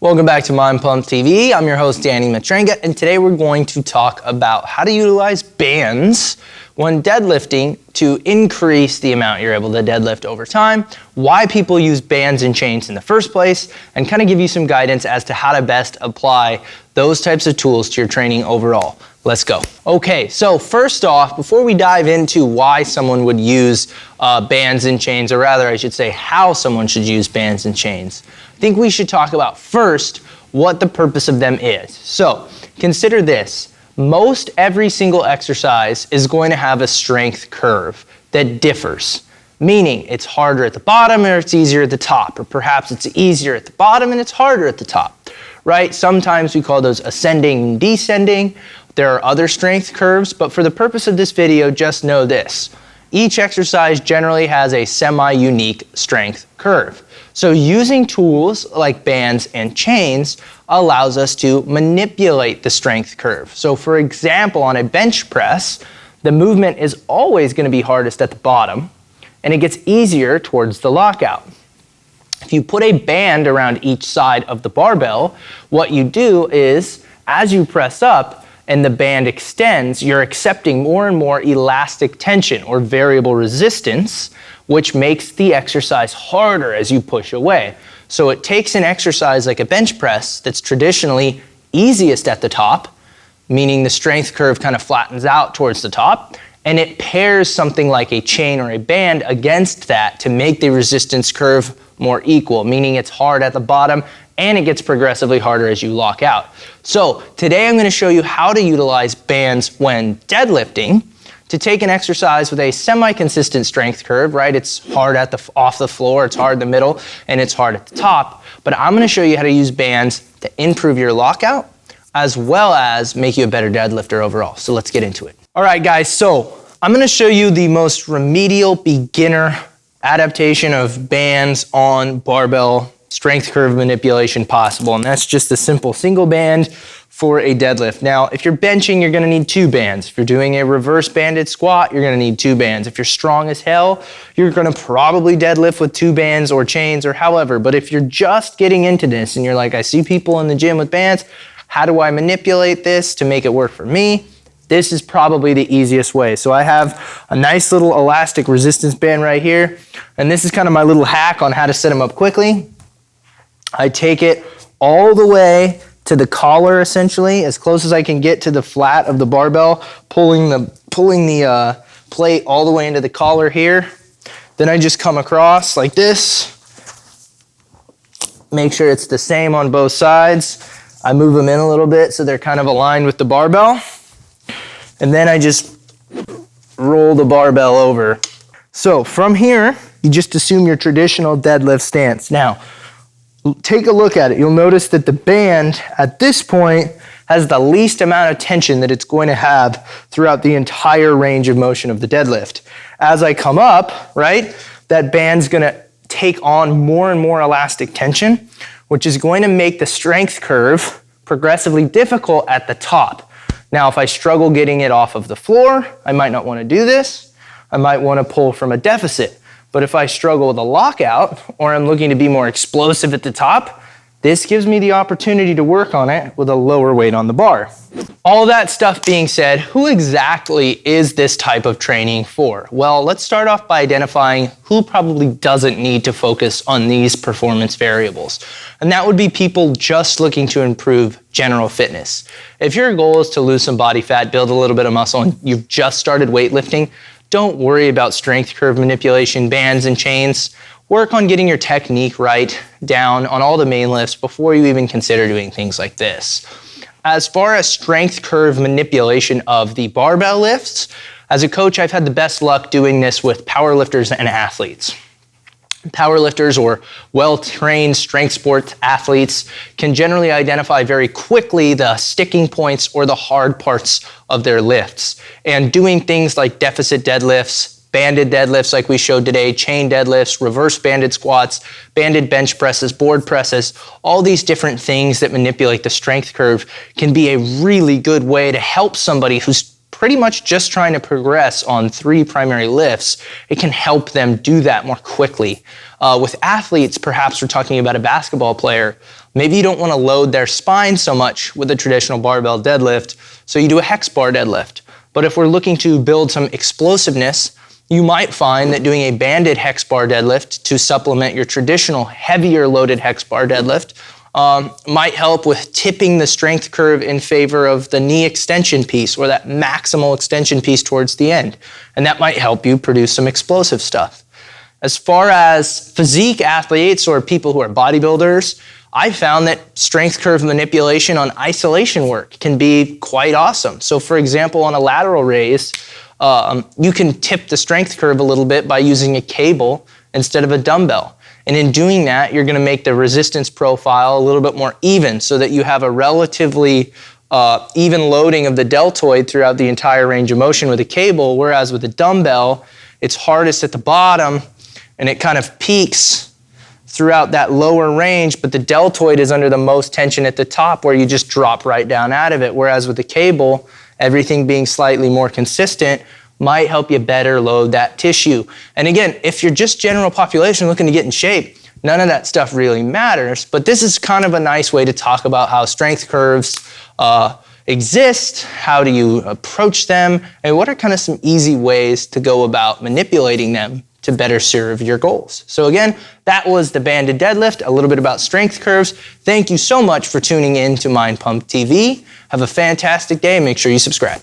Welcome back to Mind Pump TV. I'm your host, Danny Matrenga, and today we're going to talk about how to utilize bands when deadlifting to increase the amount you're able to deadlift over time, why people use bands and chains in the first place, and kind of give you some guidance as to how to best apply those types of tools to your training overall. Let's go. Okay, so first off, before we dive into why someone would use bands and chains, or rather I should say how someone should use bands and chains, I think we should talk about first what the purpose of them is. So consider this. Most every single exercise is going to have a strength curve that differs, meaning it's harder at the bottom or it's easier at the top, or perhaps it's easier at the bottom and it's harder at the top, right? Sometimes we call those ascending and descending. There are other strength curves, but for the purpose of this video, just know this. Each exercise generally has a semi-unique strength curve. So using tools like bands and chains allows us to manipulate the strength curve. So for example, on a bench press, the movement is always going to be hardest at the bottom, and it gets easier towards the lockout. If you put a band around each side of the barbell, what you do is, as you press up, and the band extends, you're accepting more and more elastic tension or variable resistance, which makes the exercise harder as you push away. So it takes an exercise like a bench press that's traditionally easiest at the top, meaning the strength curve kind of flattens out towards the top, and it pairs something like a chain or a band against that to make the resistance curve more equal, meaning it's hard at the bottom and it gets progressively harder as you lock out. So today I'm going to show you how to utilize bands when deadlifting to take an exercise with a semi-consistent strength curve, right? It's hard at off the floor, it's hard in the middle, and it's hard at the top. But I'm going to show you how to use bands to improve your lockout as well as make you a better deadlifter overall. So let's get into it. All right, guys, so I'm going to show you the most remedial beginner adaptation of bands on barbell strength curve manipulation possible, and that's just a simple single band for a deadlift. Now, if you're benching, you're gonna need two bands. If you're doing a reverse banded squat, you're gonna need two bands. If you're strong as hell, you're gonna probably deadlift with two bands or chains or however, but if you're just getting into this and you're like, I see people in the gym with bands, how do I manipulate this to make it work for me? This is probably the easiest way. So I have a nice little elastic resistance band right here, and this is kind of my little hack on how to set them up quickly. I take it all the way to the collar, essentially, as close as I can get to the flat of the barbell, pulling the plate all the way into the collar here. Then I just come across like this. Make sure it's the same on both sides. I move them in a little bit so they're kind of aligned with the barbell. And then I just roll the barbell over. So from here, you just assume your traditional deadlift stance. Now, take a look at it. You'll notice that the band at this point has the least amount of tension that it's going to have throughout the entire range of motion of the deadlift. As I come up, right, that band's gonna take on more and more elastic tension, which is going to make the strength curve progressively difficult at the top. Now, if I struggle getting it off of the floor, I might not want to do this. I might want to pull from a deficit. But if I struggle with a lockout, or I'm looking to be more explosive at the top, this gives me the opportunity to work on it with a lower weight on the bar. All that stuff being said, who exactly is this type of training for? Well, let's start off by identifying who probably doesn't need to focus on these performance variables. And that would be people just looking to improve general fitness. If your goal is to lose some body fat, build a little bit of muscle, and you've just started weightlifting, don't worry about strength curve manipulation, bands and chains. Work on getting your technique right down on all the main lifts before you even consider doing things like this. As far as strength curve manipulation of the barbell lifts, as a coach, I've had the best luck doing this with powerlifters and athletes. Powerlifters or well-trained strength sports athletes can generally identify very quickly the sticking points or the hard parts of their lifts. And doing things like deficit deadlifts, banded deadlifts like we showed today, chain deadlifts, reverse banded squats, banded bench presses, board presses, all these different things that manipulate the strength curve can be a really good way to help somebody who's pretty much just trying to progress on 3 primary lifts. It can help them do that more quickly. With athletes, perhaps we're talking about a basketball player, Maybe you don't want to load their spine so much with a traditional barbell deadlift, so you do a hex bar deadlift. But if we're looking to build some explosiveness, you might find that doing a banded hex bar deadlift to supplement your traditional heavier loaded hex bar deadlift might help with tipping the strength curve in favor of the knee extension piece or that maximal extension piece towards the end. And that might help you produce some explosive stuff. As far as physique athletes or people who are bodybuilders, I found that strength curve manipulation on isolation work can be quite awesome. So for example, on a lateral raise, you can tip the strength curve a little bit by using a cable instead of a dumbbell. And in doing that, you're gonna make the resistance profile a little bit more even so that you have a relatively even loading of the deltoid throughout the entire range of motion with a cable, whereas with a dumbbell, it's hardest at the bottom and it kind of peaks throughout that lower range, but the deltoid is under the most tension at the top where you just drop right down out of it. Whereas with the cable, everything being slightly more consistent might help you better load that tissue. And again, if you're just general population looking to get in shape, none of that stuff really matters, but this is kind of a nice way to talk about how strength curves exist, how do you approach them, and what are kind of some easy ways to go about manipulating them to better serve your goals. So again, that was the banded deadlift, a little bit about strength curves. Thank you so much for tuning in to Mind Pump TV. Have a fantastic day. Make sure you subscribe.